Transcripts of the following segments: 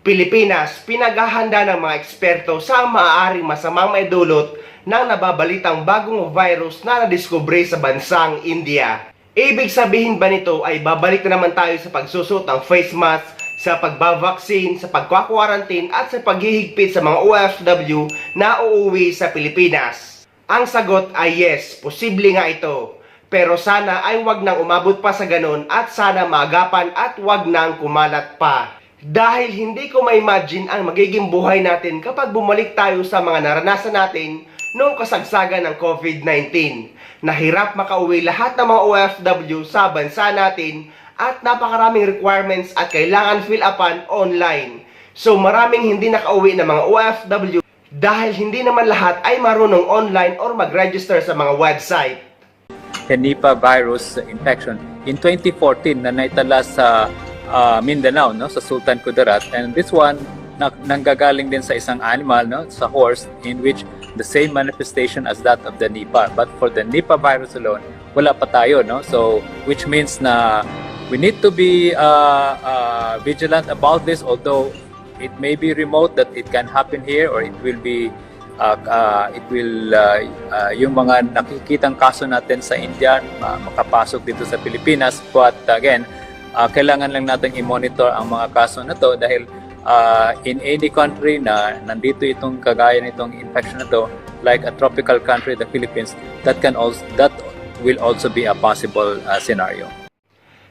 Pilipinas, pinaghahanda ng mga eksperto sa maaaring masamang maidulot ng nababalitang bagong virus na nadiskubre sa bansang India. Ibig sabihin ba nito ay babalik na naman tayo sa pagsusot ng face mask, sa pagbabaksin, sa pagkakwarantin at sa paghihigpit sa mga OFW na uuwi sa Pilipinas? Ang sagot ay yes, posible nga ito. Pero sana ay wag nang umabot pa sa ganun at sana maagapan at wag nang kumalat pa. Dahil hindi ko ma-imagine ang magiging buhay natin kapag bumalik tayo sa mga naranasan natin noong kasagsagan ng COVID-19. Nahirap makauwi lahat ng mga OFW sa bansa natin at napakaraming requirements at kailangan fill upan online. So maraming hindi nakauwi ng mga OFW dahil hindi naman lahat ay marunong online or mag-register sa mga website. Nipah virus infection in 2014 na naitala sa Mindanao, no, sa Sultan Kudarat, and this one nanggagaling din sa isang animal, no, sa horse, in which the same manifestation as that of the Nipah. But for the Nipah virus alone, wala pa tayo, no, so which means na we need to be vigilant about this, although it may be remote that it can happen here, or it will be yung mga nakikitang kaso natin sa India makapasok dito sa Pilipinas. But again, kailangan lang natin i-monitor ang mga kaso na to dahil in any country na nandito itong kagaya nitong infection na to, like a tropical country, the Philippines, that will also be a possible scenario.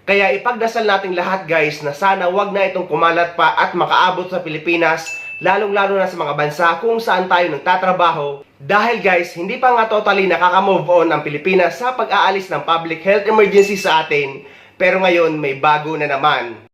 Kaya ipagdasal nating lahat guys na sana wag na itong kumalat pa at makaabot sa Pilipinas, lalong-lalo na sa mga bansa kung saan tayo nagtatrabaho. Dahil guys, hindi pa nga totally nakaka-move on ang Pilipinas sa pag-aalis ng public health emergency sa atin, pero ngayon may bago na naman.